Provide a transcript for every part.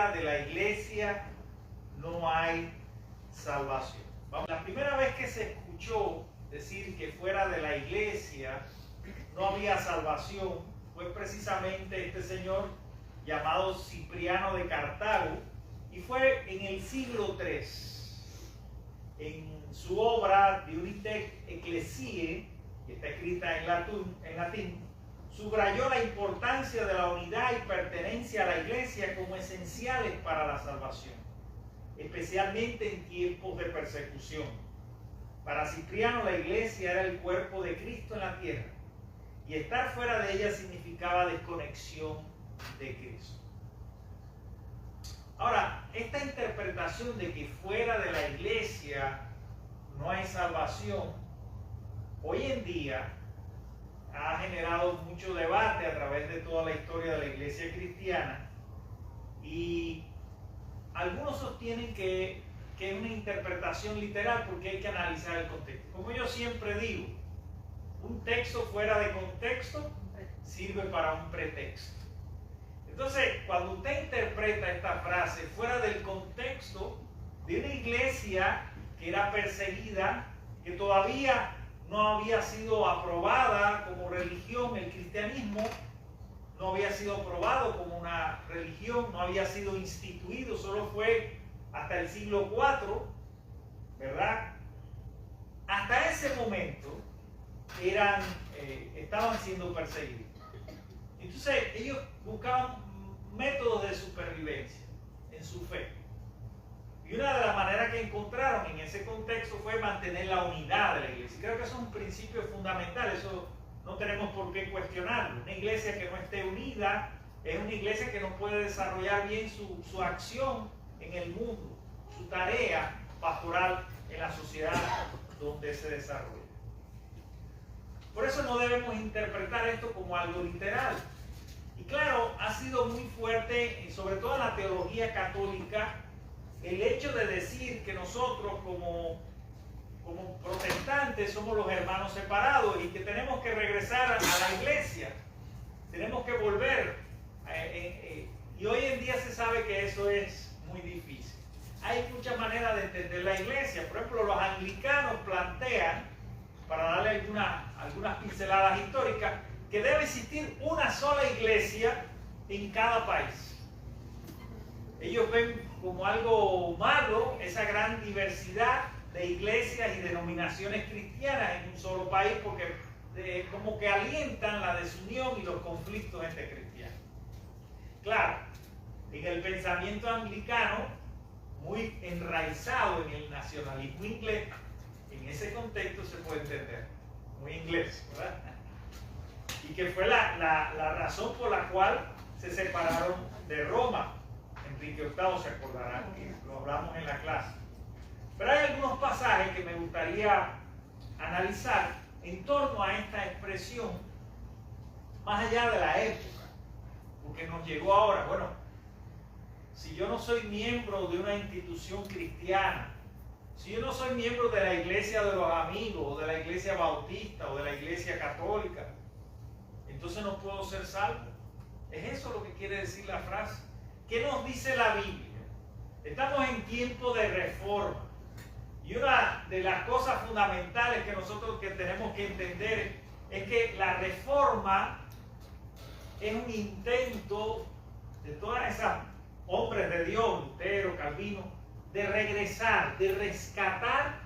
fuera de la iglesia no hay salvación. La primera vez que se escuchó decir que fuera de la iglesia no había salvación fue precisamente este señor llamado Cipriano de Cartago, y fue en el siglo III. En su obra De Unite Ecclesiae, que está escrita en latín, subrayó la importancia de la unidad y pertenencia a la iglesia como esenciales para la salvación, especialmente en tiempos de persecución. Para Cipriano, la iglesia era el cuerpo de Cristo en la tierra, y estar fuera de ella significaba desconexión de Cristo. Ahora, esta interpretación de que fuera de la iglesia no hay salvación, hoy en día ha generado mucho debate a través de toda la historia de la iglesia cristiana, y algunos sostienen que es una interpretación literal porque hay que analizar el contexto. Como yo siempre digo, un texto fuera de contexto sirve para un pretexto. Entonces, cuando usted interpreta esta frase fuera del contexto de una iglesia que era perseguida, que todavía no había sido aprobada como religión, el cristianismo no había sido aprobado como una religión, no había sido instituido, solo fue hasta el siglo IV, ¿verdad? Hasta ese momento estaban siendo perseguidos. Entonces ellos buscaban métodos de supervivencia en su fe. Y una de las maneras que encontraron en ese contexto fue mantener la unidad de la iglesia. Creo que eso es un principio fundamental, eso no tenemos por qué cuestionarlo. Una iglesia que no esté unida es una iglesia que no puede desarrollar bien su acción en el mundo, su tarea pastoral en la sociedad donde se desarrolla. Por eso no debemos interpretar esto como algo literal. Y claro, ha sido muy fuerte, sobre todo en la teología católica, el hecho de decir que nosotros como protestantes somos los hermanos separados y que tenemos que regresar a la iglesia, tenemos que volver. Y hoy en día se sabe que eso es muy difícil. Hay muchas maneras de entender la iglesia. Por ejemplo, los anglicanos plantean, para darle algunas pinceladas históricas, que debe existir una sola iglesia en cada país. Ellos ven como algo malo esa gran diversidad de iglesias y denominaciones cristianas en un solo país, porque como que alientan la desunión y los conflictos entre cristianos. Claro, en el pensamiento anglicano, muy enraizado en el nacionalismo inglés, en ese contexto se puede entender, muy inglés, ¿verdad? Y que fue la razón por la cual se separaron de Roma. Enrique VIII, se acordarán que lo hablamos en la clase. Pero hay algunos pasajes que me gustaría analizar en torno a esta expresión, más allá de la época, porque nos llegó ahora. Bueno, si yo no soy miembro de una institución cristiana, si yo no soy miembro de la iglesia de los amigos, o de la iglesia bautista, o de la iglesia católica, entonces no puedo ser salvo. ¿Es eso lo que quiere decir la frase? ¿Qué nos dice la Biblia? Estamos en tiempo de reforma. Y una de las cosas fundamentales que nosotros tenemos que entender es que la reforma es un intento de todas esas hombres de Dios, Lutero, Calvino, de regresar, de rescatar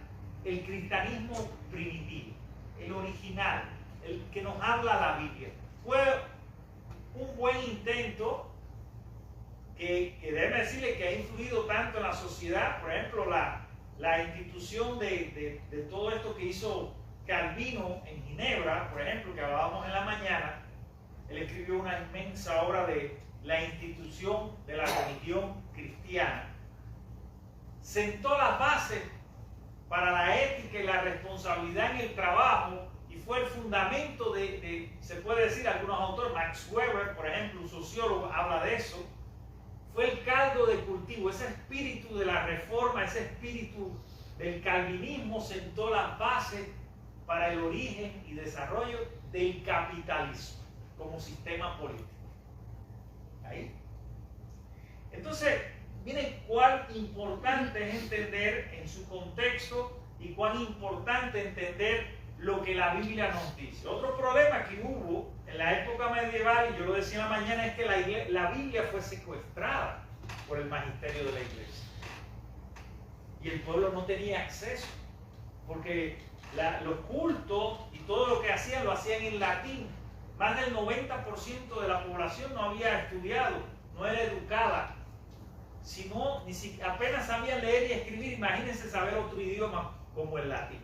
el cristianismo primitivo, el original, el que nos habla la Biblia. Fue un buen intento que déjeme decirle que ha influido tanto en la sociedad. Por ejemplo, la institución de todo esto que hizo Calvino en Ginebra, por ejemplo, que hablábamos en la mañana. Él escribió una inmensa obra de la institución de la religión cristiana. Sentó las bases para la ética y la responsabilidad en el trabajo, y fue el fundamento se puede decir, algunos autores, Max Weber, por ejemplo, un sociólogo, habla de eso. Fue el caldo de cultivo, ese espíritu de la reforma, ese espíritu del calvinismo sentó las bases para el origen y desarrollo del capitalismo como sistema político. Ahí. Entonces, miren cuán importante es entender en su contexto y cuán importante entender lo que la Biblia nos dice. Otro problema que hubo en la época medieval, y yo lo decía en la mañana, es que la Biblia fue secuestrada por el magisterio de la iglesia. Y el pueblo no tenía acceso, porque los cultos y todo lo que hacían, lo hacían en latín. Más del 90% de la población no había estudiado, no era educada, sino apenas sabía leer y escribir. Imagínense saber otro idioma como el latín.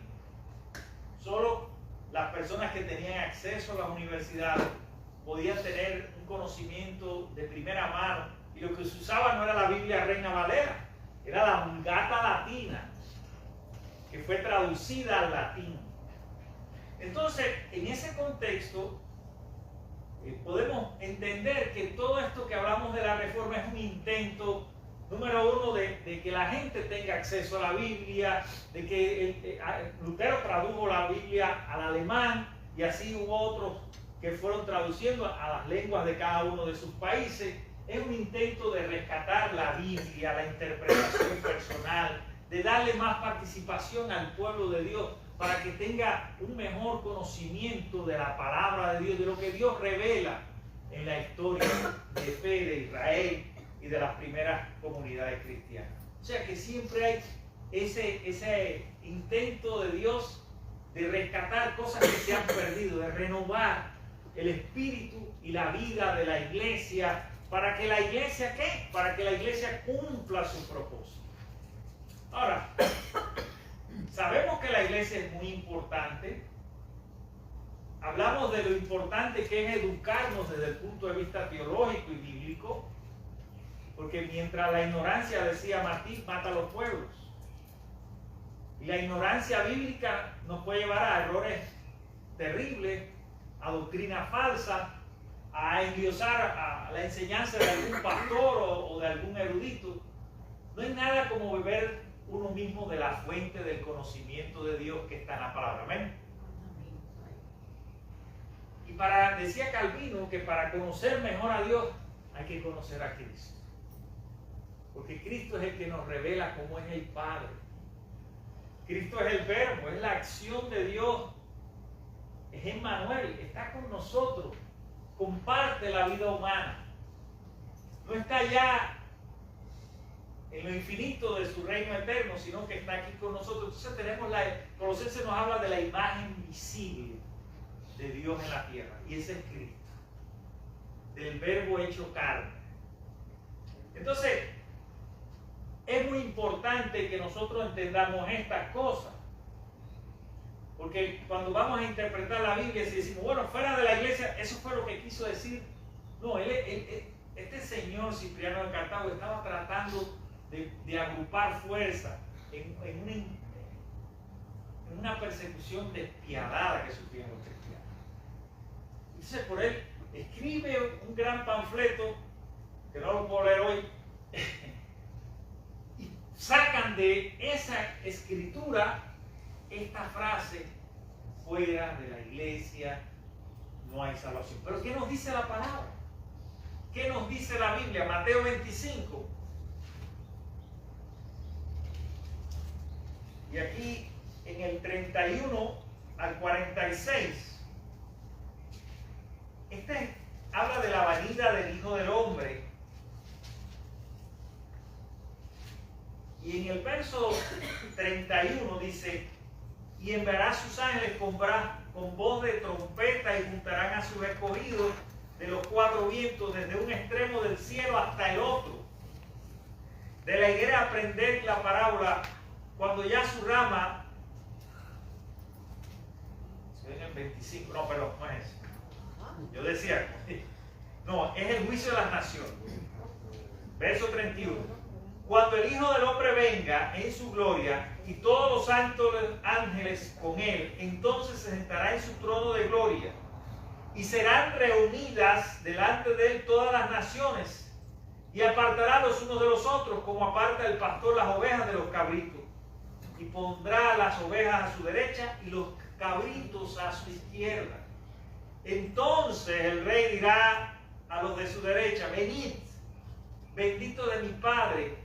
Solo las personas que tenían acceso a las universidades podían tener un conocimiento de primera mano, y lo que se usaba no era la Biblia Reina Valera, era la Vulgata Latina, que fue traducida al latín. Entonces, en ese contexto, podemos entender que todo esto que hablamos de la reforma es un intento, número uno, de que la gente tenga acceso a la Biblia, de que Lutero tradujo la Biblia al alemán, y así hubo otros que fueron traduciendo a las lenguas de cada uno de sus países. Es un intento de rescatar la Biblia, la interpretación personal, de darle más participación al pueblo de Dios, para que tenga un mejor conocimiento de la palabra de Dios, de lo que Dios revela en la historia de fe de Israel y de las primeras comunidades cristianas. O sea que siempre hay ese intento de Dios de rescatar cosas que se han perdido, de renovar el espíritu y la vida de la iglesia, para que la iglesia, ¿qué? Para que la iglesia cumpla su propósito. Ahora, sabemos que la iglesia es muy importante. Hablamos de lo importante que es educarnos desde el punto de vista teológico y bíblico, porque mientras la ignorancia, decía Matisse, mata a los pueblos, y la ignorancia bíblica nos puede llevar a errores terribles, a doctrina falsa, a endiosar a la enseñanza de algún pastor o de algún erudito. No hay nada como beber uno mismo de la fuente del conocimiento de Dios que está en la palabra. Amén. Y decía Calvino que para conocer mejor a Dios hay que conocer a Cristo, porque Cristo es el que nos revela cómo es el Padre. Cristo es el verbo, es la acción de Dios, es Emmanuel, está con nosotros, comparte la vida humana, no está allá en lo infinito de su reino eterno, sino que está aquí con nosotros. Entonces tenemos Colosenses nos habla de la imagen visible de Dios en la tierra, y ese es Cristo, del verbo hecho carne. Entonces, es muy importante que nosotros entendamos estas cosas, porque cuando vamos a interpretar la Biblia, si decimos, bueno, fuera de la iglesia, eso fue lo que quiso decir. No, este señor Cipriano de Cartago estaba tratando de agrupar fuerza en una persecución despiadada que sufrían los cristianos. Entonces, por él escribe un gran panfleto, que no lo puedo leer hoy, y sacan de esa escritura esta frase: fuera de la iglesia no hay salvación. Pero ¿qué nos dice la palabra? ¿Qué nos dice la Biblia? Mateo 25. Y aquí en el 31 al 46, habla de la venida del Hijo del Hombre. Y en el verso 31 dice: y enviará sus ángeles con voz de trompeta, y juntarán a sus escogidos de los cuatro vientos, desde un extremo del cielo hasta el otro. De la higuera aprended la parábola, cuando ya su rama, en el 25, no, perdón, no es eso. Yo decía, no, es el juicio de las naciones. Verso 31. Cuando el Hijo del Hombre venga en su gloria y todos los santos ángeles con él, entonces se sentará en su trono de gloria, y serán reunidas delante de él todas las naciones, y apartará los unos de los otros, como aparta el pastor las ovejas de los cabritos, y pondrá las ovejas a su derecha y los cabritos a su izquierda. Entonces el rey dirá a los de su derecha: venid, bendito de mi Padre,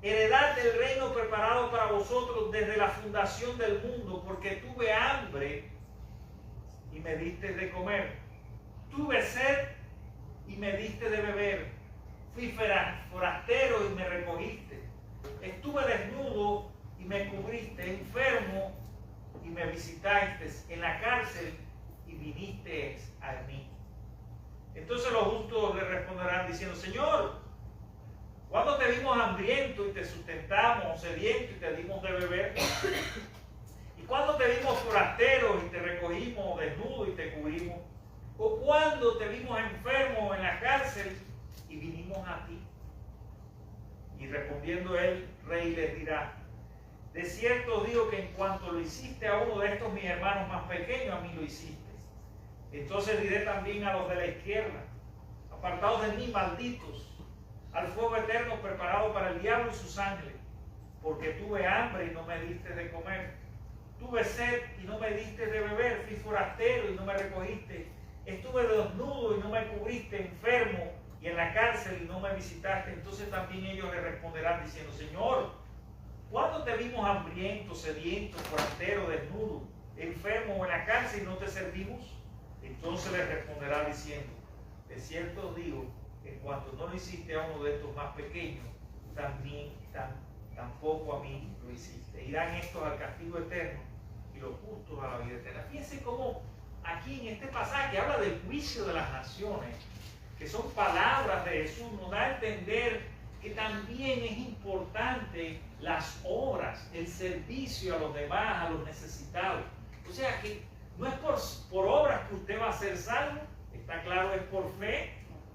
heredad del reino preparado para vosotros desde la fundación del mundo, porque tuve hambre y me diste de comer, tuve sed y me diste de beber, fui forastero y me recogiste, estuve desnudo y me cubriste, enfermo y me visitaste, en la cárcel y viniste a mí. Entonces los justos le responderán diciendo: Señor, ¿cuándo te vimos hambriento y te sustentamos, sediento y te dimos de beber? ¿Y cuándo te vimos forastero y te recogimos, desnudo y te cubrimos? ¿O cuándo te vimos enfermo en la cárcel y vinimos a ti? Y respondiendo el rey les dirá: de cierto os digo que en cuanto lo hiciste a uno de estos mis hermanos más pequeños, a mí lo hiciste. Entonces diré también a los de la izquierda: apartados de mí, malditos, al fuego eterno preparado para el diablo y sus ángeles, porque tuve hambre y no me diste de comer, tuve sed y no me diste de beber, fui forastero y no me recogiste, estuve desnudo y no me cubriste, enfermo y en la cárcel y no me visitaste. Entonces también ellos le responderán diciendo: Señor, ¿cuándo te vimos hambriento, sediento, forastero, desnudo, enfermo o en la cárcel y no te servimos? Entonces les responderá diciendo: de cierto os digo, en cuanto no lo hiciste a uno de estos más pequeños, tampoco a mí lo hiciste. Irán estos al castigo eterno y los justos a la vida eterna. Fíjense cómo aquí en este pasaje habla del juicio de las naciones, que son palabras de Jesús, nos da a entender que también es importante las obras, el servicio a los demás, a los necesitados. O sea que no es por obras que usted va a ser salvo, está claro, es por fe,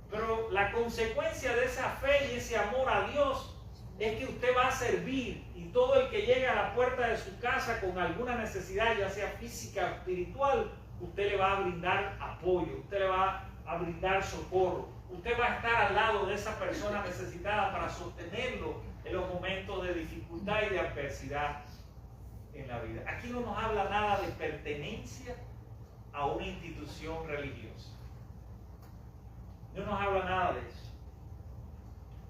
pero la consecuencia de esa fe y ese amor a Dios es que usted va a servir, y todo el que llega a la puerta de su casa con alguna necesidad, ya sea física o espiritual, usted le va a brindar apoyo, usted le va a brindar socorro, usted va a estar al lado de esa persona necesitada para sostenerlo en los momentos de dificultad y de adversidad en la vida. Aquí no nos habla nada de pertenencia a una institución religiosa. No nos habla nada de eso.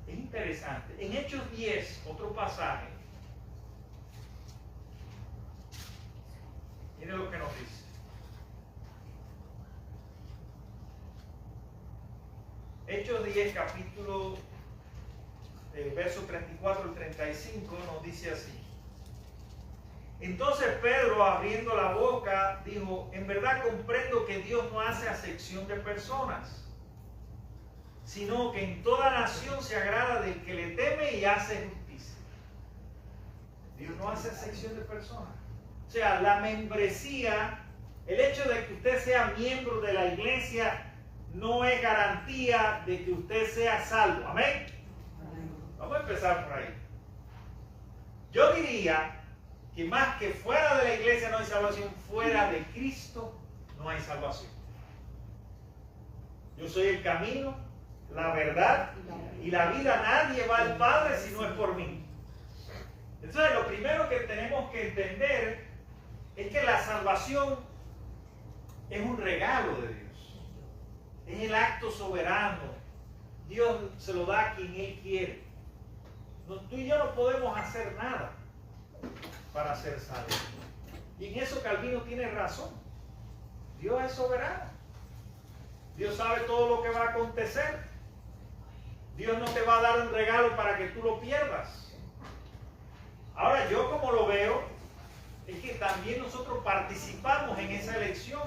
Es interesante. En Hechos 10, otro pasaje, miren lo que nos dice. Hechos 10, capítulo, verso 34 al 35, nos dice así. Entonces Pedro, abriendo la boca, dijo: en verdad comprendo que Dios no hace acepción de personas, sino que en toda nación se agrada del que le teme y hace justicia. Dios no hace acepción de personas. O sea, la membresía, el hecho de que usted sea miembro de la iglesia, no es garantía de que usted sea salvo. ¿Amén? Vamos a empezar por ahí. Yo diría que más que fuera de la iglesia no hay salvación, fuera de Cristo no hay salvación. Yo soy el camino, la verdad y la vida. Nadie va al Padre si no es por mí. Entonces, lo primero que tenemos que entender es que la salvación es un regalo de Dios. Es el acto soberano. Dios se lo da a quien Él quiere. Tú y yo no podemos hacer nada para ser salvos. Y en eso Calvino tiene razón. Dios es soberano. Dios sabe todo lo que va a acontecer. Dios no te va a dar un regalo para que tú lo pierdas. Ahora, yo como lo veo, es que también nosotros participamos en esa elección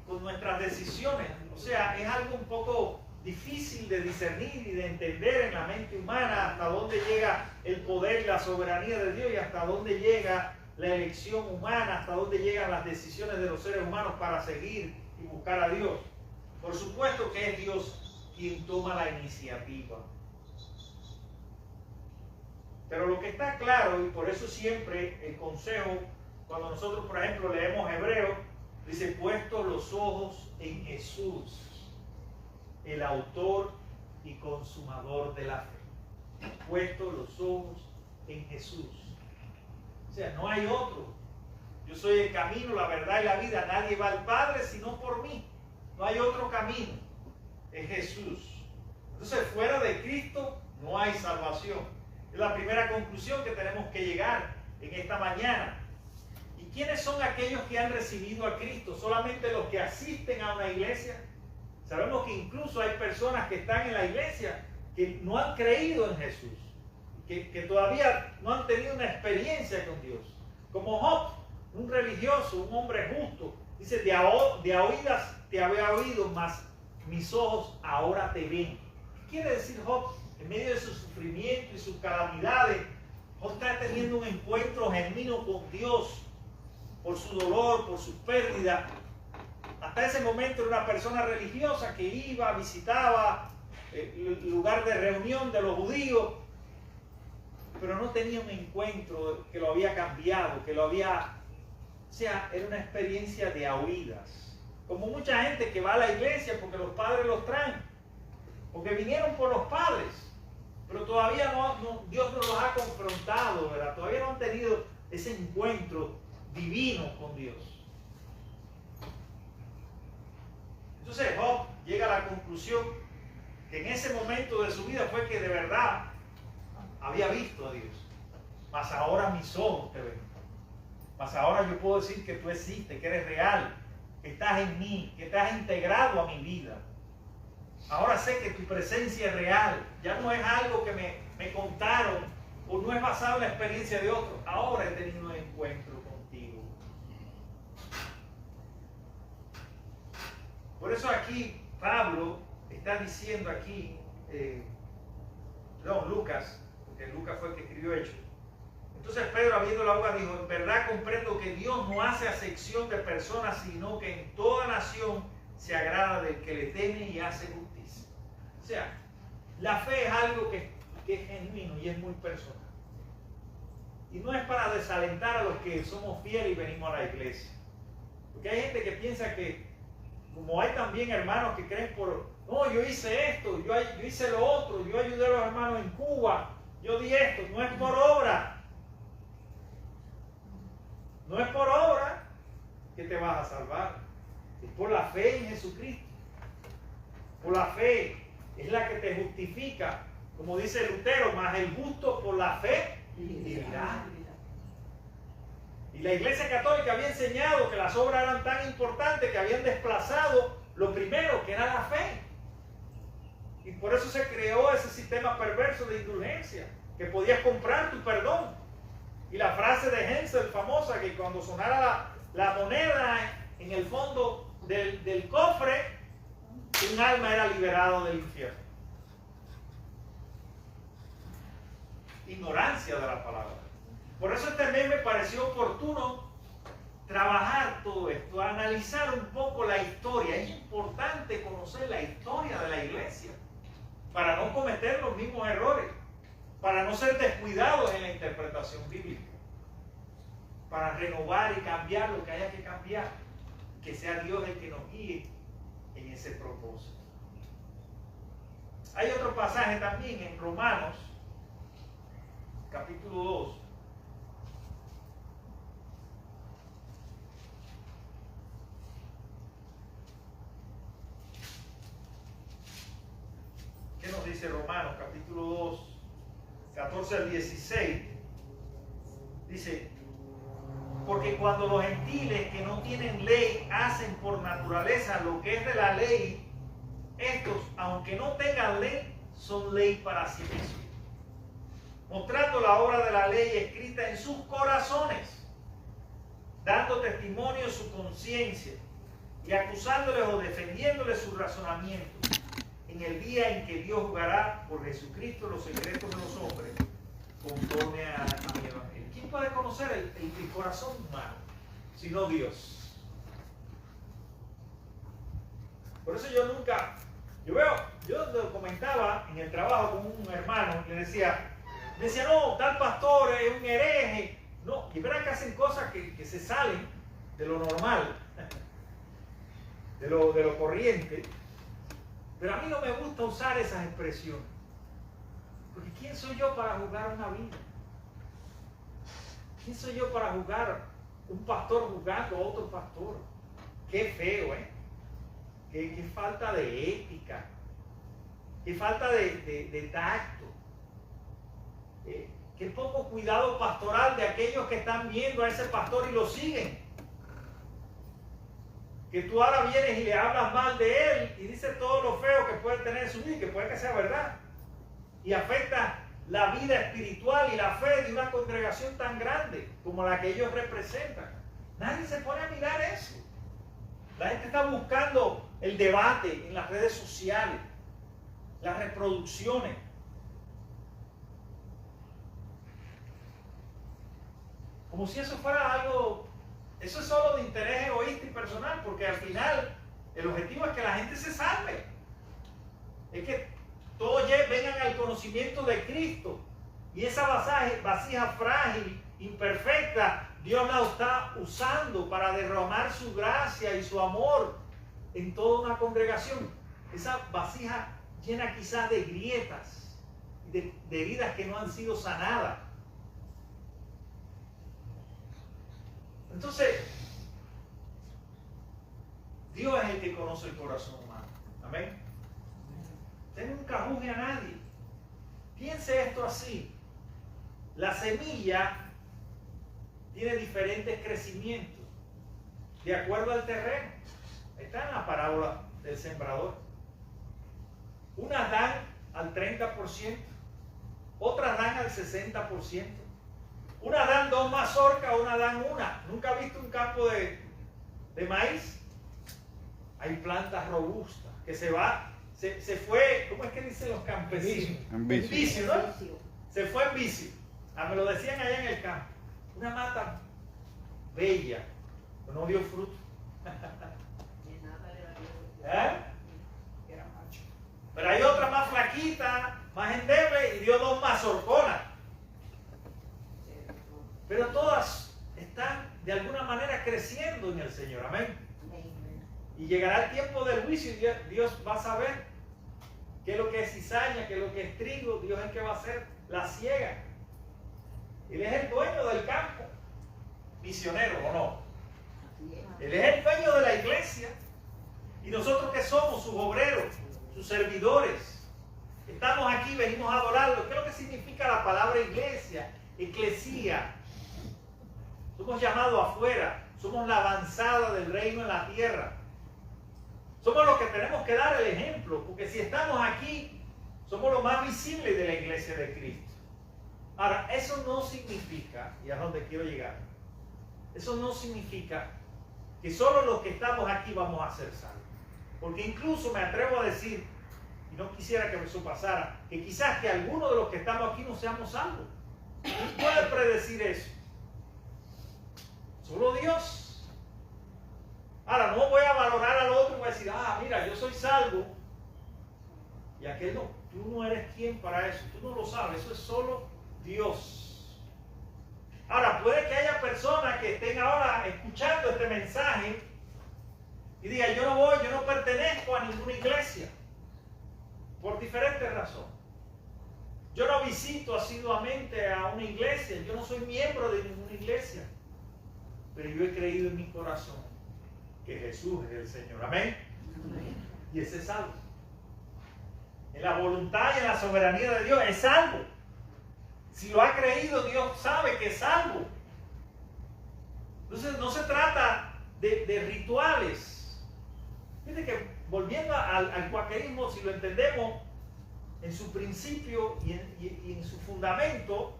con nuestras decisiones. O sea, es algo un poco difícil de discernir y de entender en la mente humana hasta dónde llega el poder y la soberanía de Dios y hasta dónde llega la elección humana, hasta dónde llegan las decisiones de los seres humanos para seguir y buscar a Dios. Por supuesto que es Dios quien toma la iniciativa. Pero lo que está claro, y por eso siempre el consejo, cuando nosotros, por ejemplo, leemos Hebreos, dice: puestos los ojos en Jesús, el autor y consumador de la fe. Puestos los ojos en Jesús. O sea, no hay otro. Yo soy el camino, la verdad y la vida. Nadie va al Padre sino por mí. No hay otro camino. Es Jesús. Entonces, fuera de Cristo no hay salvación. Es la primera conclusión que tenemos que llegar en esta mañana. ¿Y quiénes son aquellos que han recibido a Cristo? ¿Solamente los que asisten a una iglesia? Sabemos que incluso hay personas que están en la iglesia que no han creído en Jesús, que todavía no han tenido una experiencia con Dios. Como Job, un religioso, un hombre justo, dice, de oídas te había oído, mas mis ojos ahora te ven. ¿Qué quiere decir Job? En medio de su sufrimiento y sus calamidades, Job está teniendo un encuentro genuino con Dios por su dolor, por su pérdida. Hasta ese momento era una persona religiosa que iba, visitaba el lugar de reunión de los judíos, pero no tenía un encuentro que lo había cambiado, que lo había... O sea, era una experiencia de oídas. Como mucha gente que va a la iglesia porque los padres los traen, porque vinieron por los padres, pero todavía Dios no los ha confrontado, ¿verdad? Todavía no han tenido ese encuentro divino con Dios. Entonces Job llega a la conclusión que en ese momento de su vida fue que de verdad había visto a Dios. Mas ahora mis ojos te ven. Mas ahora yo puedo decir que tú existes, que eres real, que estás en mí, que te has integrado a mi vida. Ahora sé que tu presencia es real. Ya no es algo que me contaron o no es basado en la experiencia de otros. Ahora he tenido un encuentro contigo. Por eso aquí Pablo está diciendo aquí, Lucas, porque Lucas fue el que escribió Hechos. Entonces Pedro, habiendo la boca, dijo, en verdad comprendo que Dios no hace acepción de personas, sino que en toda nación se agrada del que le teme y hace justicia. O sea, la fe es algo que es genuino y es muy personal. Y no es para desalentar a los que somos fieles y venimos a la iglesia. Porque hay gente que piensa que, como hay también hermanos que creen no, yo hice esto, yo hice lo otro, yo ayudé a los hermanos en Cuba, yo di esto, no es por obra. No es por obra que te vas a salvar, es por la fe en Jesucristo. Por la fe es la que te justifica, como dice Lutero, mas el justo por la fe vivirá. Y la Iglesia Católica había enseñado que las obras eran tan importantes que habían desplazado lo primero, que era la fe. Y por eso se creó ese sistema perverso de indulgencia, que podías comprar tu perdón. Y la frase de Hensel famosa, que cuando sonara la moneda en el fondo del cofre, un alma era liberado del infierno. Ignorancia de la palabra. Por eso también me pareció oportuno trabajar todo esto, analizar un poco la historia. Es importante conocer la historia de la iglesia para no cometer los mismos errores, para no ser descuidados en la interpretación bíblica, para renovar y cambiar lo que haya que cambiar, que sea Dios el que nos guíe en ese propósito. Hay otro pasaje también en Romanos, capítulo 2. ¿Qué nos dice Romanos, capítulo 2, 14 al 16? Dice, porque cuando los gentiles que no tienen ley hacen por naturaleza lo que es de la ley, estos, aunque no tengan ley, son ley para sí mismos, mostrando la obra de la ley escrita en sus corazones, dando testimonio de su conciencia y acusándoles o defendiéndoles su razonamiento, en el día en que Dios juzgará por Jesucristo los secretos de los hombres, conforme a mi evangelio. ¿Quién puede conocer el corazón humano sino Dios? Por eso yo lo comentaba en el trabajo con un hermano que decía, no, tal pastor es un hereje. No, y verán que hacen cosas que se salen de lo normal, de lo corriente. Pero a mí no me gusta usar esas expresiones. Porque ¿quién soy yo para juzgar una vida? ¿Quién soy yo para juzgar un pastor juzgando a otro pastor? Qué feo, ¿eh? Qué falta de ética. qué falta de tacto, qué poco cuidado pastoral de aquellos que están viendo a ese pastor y lo siguen. Que tú ahora vienes y le hablas mal de él y dices todo lo feo que puede tener en su vida y que puede que sea verdad. Y afecta la vida espiritual y la fe de una congregación tan grande como la que ellos representan. Nadie se pone a mirar eso. La gente está buscando el debate en las redes sociales, las reproducciones. Como si eso fuera algo, eso es solo de interés egoísta y personal, porque al final el objetivo es que la gente se salve. Es que todos vengan al conocimiento de Cristo. Y esa vasija frágil, imperfecta, Dios la está usando para derramar su gracia y su amor en toda una congregación. Esa vasija llena quizás de grietas, de heridas que no han sido sanadas. Entonces, Dios es el que conoce el corazón humano. Amén. Usted nunca juzgue a nadie. Piense esto así. La semilla tiene diferentes crecimientos de acuerdo al terreno. Está en la parábola del sembrador. Unas dan al 30%, otras dan al 60%. Unas dan 2 mazorcas, unas dan una. ¿Nunca has visto un campo de maíz? Hay plantas robustas que se fue, ¿cómo es que dicen los campesinos? En vicio, ¿no? Se fue en vicio. Me lo decían allá en el campo. Una mata bella, pero no dio fruto. ¿Eh? Pero hay otra más flaquita, más endeble, y dio 2 mazorconas. Pero todas están de alguna manera creciendo en el Señor. Amén. Y llegará el tiempo del juicio y Dios va a saber qué es lo que es cizaña, qué es lo que es trigo. Dios es el que va a hacer la siega. Él es el dueño del campo. Misionero o no. Él es el dueño de la iglesia. Y nosotros que somos sus obreros, sus servidores. Estamos aquí, venimos a adorarlo. ¿Qué es lo que significa la palabra iglesia? Eclesía. Somos llamados afuera. Somos la avanzada del reino en la tierra. Somos los que tenemos que dar el ejemplo. Porque si estamos aquí, somos los más visibles de la iglesia de Cristo. Ahora, eso no significa, y a donde quiero llegar, eso no significa que solo los que estamos aquí vamos a ser salvos. Porque incluso me atrevo a decir, y no quisiera que eso pasara, que quizás que algunos de los que estamos aquí no seamos salvos. ¿Quién puede predecir eso? Solo Dios. Ahora, no voy a valorar al otro y voy a decir, mira, yo soy salvo, y aquel no. Tú no eres quien para eso, tú no lo sabes, eso es solo Dios. Ahora, puede que haya personas que estén ahora escuchando este mensaje y digan, yo no pertenezco a ninguna iglesia, por diferentes razones. Yo no visito asiduamente a una iglesia, yo no soy miembro de ninguna iglesia, pero yo he creído en mi corazón que Jesús es el Señor. Amén. Amén. Y ese es salvo. En la voluntad y en la soberanía de Dios es salvo. Si lo ha creído, Dios sabe que es salvo. Entonces no se trata de rituales. Fíjate que volviendo al cuaquerismo, si lo entendemos en su principio y en su fundamento,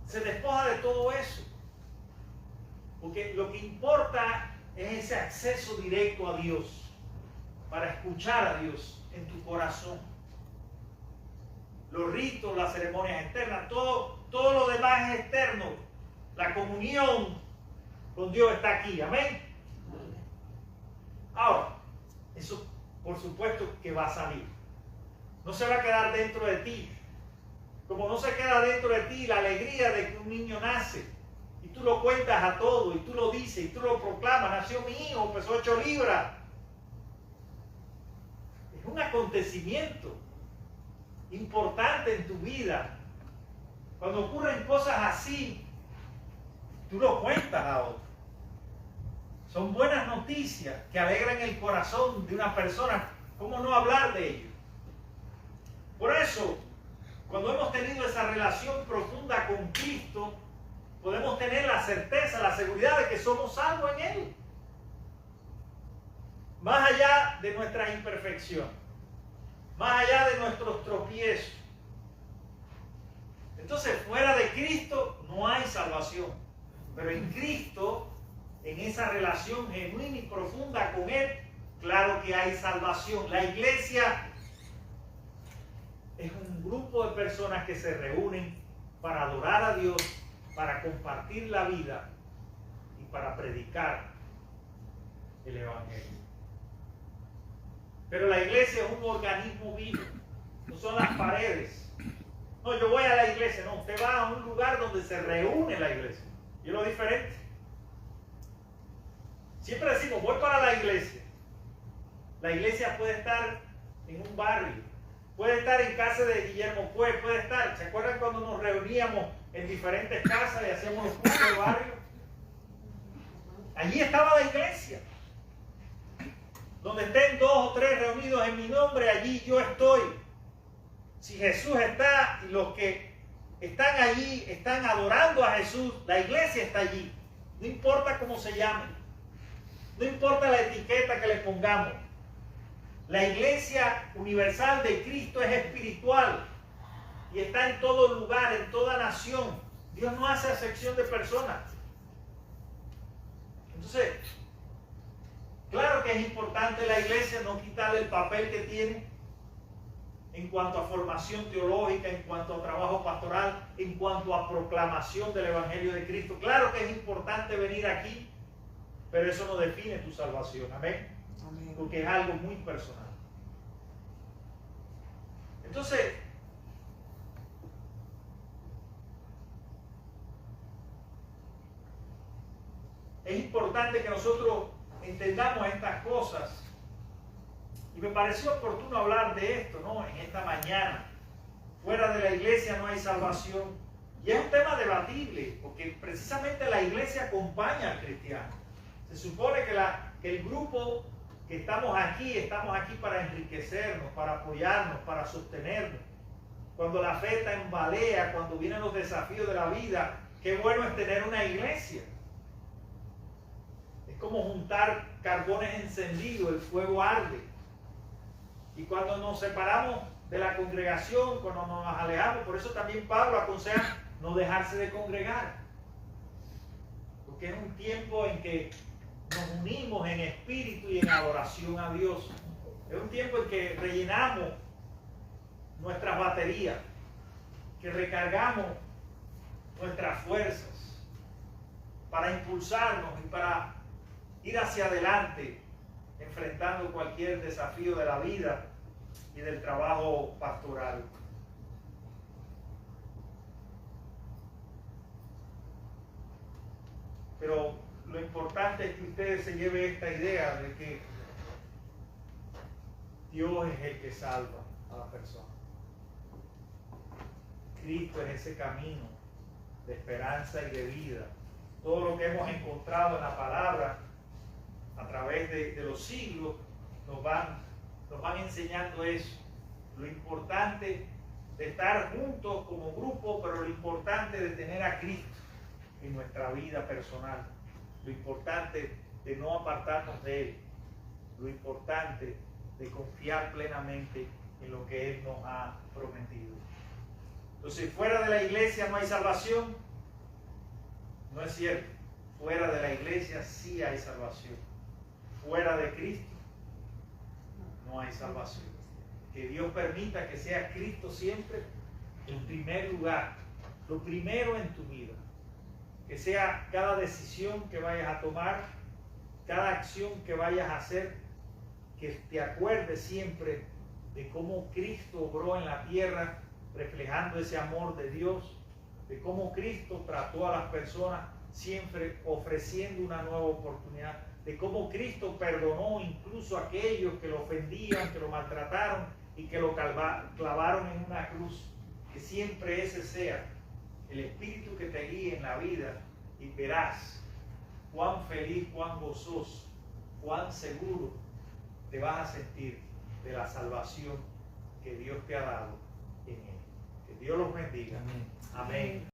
se despoja de todo eso. Porque lo que importa es ese acceso directo a Dios, para escuchar a Dios en tu corazón. Los ritos, las ceremonias externas, todo lo demás es externo. La comunión con Dios está aquí. Amén. Ahora, eso por supuesto que va a salir. No se va a quedar dentro de ti. Como no se queda dentro de ti la alegría de que un niño nace. Y tú lo cuentas a todo, y tú lo dices, y tú lo proclamas. Nació mi hijo, pesó 8 libras. Es un acontecimiento importante en tu vida. Cuando ocurren cosas así, tú lo cuentas a otro. Son buenas noticias que alegran el corazón de una persona. ¿Cómo no hablar de ello? Por eso, cuando hemos tenido esa relación profunda con Cristo, podemos tener la certeza, la seguridad de que somos salvos en Él. Más allá de nuestra imperfección, más allá de nuestros tropiezos. Entonces, fuera de Cristo no hay salvación. Pero en Cristo, en esa relación genuina y profunda con Él, claro que hay salvación. La iglesia es un grupo de personas que se reúnen para adorar a Dios, para compartir la vida y para predicar el Evangelio. Pero la iglesia es un organismo vivo, no son las paredes. No, yo voy a la iglesia, no, usted va a un lugar donde se reúne la iglesia. Y es lo diferente. Siempre decimos, voy para la iglesia. La iglesia puede estar en un barrio, puede estar en casa de Guillermo puede estar. ¿Se acuerdan cuando nos reuníamos en diferentes casas y hacíamos los cultos de barrio? Allí estaba la iglesia. Donde estén 2 o 3 reunidos en mi nombre, allí yo estoy. Si Jesús está y los que están allí están adorando a Jesús, la iglesia está allí. No importa cómo se llamen, no importa la etiqueta que le pongamos. La iglesia universal de Cristo es espiritual y está en todo lugar, en toda nación. Dios no hace acepción de personas. Entonces, claro que es importante la iglesia, no quitarle el papel que tiene en cuanto a formación teológica, en cuanto a trabajo pastoral, en cuanto a proclamación del Evangelio de Cristo. Claro que es importante venir aquí, pero eso no define tu salvación. Amén. Amén. Porque es algo muy personal. Entonces, es importante que nosotros entendamos estas cosas. Y me pareció oportuno hablar de esto, ¿no? En esta mañana. Fuera de la iglesia no hay salvación. Y es un tema debatible, porque precisamente la iglesia acompaña al cristiano. Se supone que el grupo que estamos aquí para enriquecernos, para apoyarnos, para sostenernos. Cuando la fe está en balea, cuando vienen los desafíos de la vida, qué bueno es tener una iglesia. Es como juntar carbones encendidos, el fuego arde. Y cuando nos separamos de la congregación, cuando nos alejamos, por eso también Pablo aconseja no dejarse de congregar. Porque es un tiempo en que nos unimos en espíritu y en adoración a Dios. Es un tiempo en que rellenamos nuestras baterías, que recargamos nuestras fuerzas para impulsarnos y para ir hacia adelante, enfrentando cualquier desafío de la vida y del trabajo pastoral. Pero lo importante es que ustedes se lleven esta idea de que Dios es el que salva a la persona. Cristo es ese camino de esperanza y de vida. Todo lo que hemos encontrado en la palabra a través de los siglos nos van enseñando eso. Lo importante de estar juntos como grupo, pero lo importante de tener a Cristo en nuestra vida personal. Lo importante de no apartarnos de Él. Lo importante de confiar plenamente en lo que Él nos ha prometido. Entonces, fuera de la iglesia no hay salvación. No es cierto. Fuera de la iglesia sí hay salvación. Fuera de Cristo no hay salvación. Que Dios permita que sea Cristo siempre el primer lugar, lo primero en tu vida. Que sea cada decisión que vayas a tomar, cada acción que vayas a hacer, que te acuerdes siempre de cómo Cristo obró en la tierra, reflejando ese amor de Dios, de cómo Cristo trató a las personas, siempre ofreciendo una nueva oportunidad, de cómo Cristo perdonó incluso a aquellos que lo ofendían, que lo maltrataron y que lo clavaron en una cruz. Que siempre ese sea el espíritu que te guíe en la vida, y verás cuán feliz, cuán gozoso, cuán seguro te vas a sentir de la salvación que Dios te ha dado en Él. Que Dios los bendiga. Amén.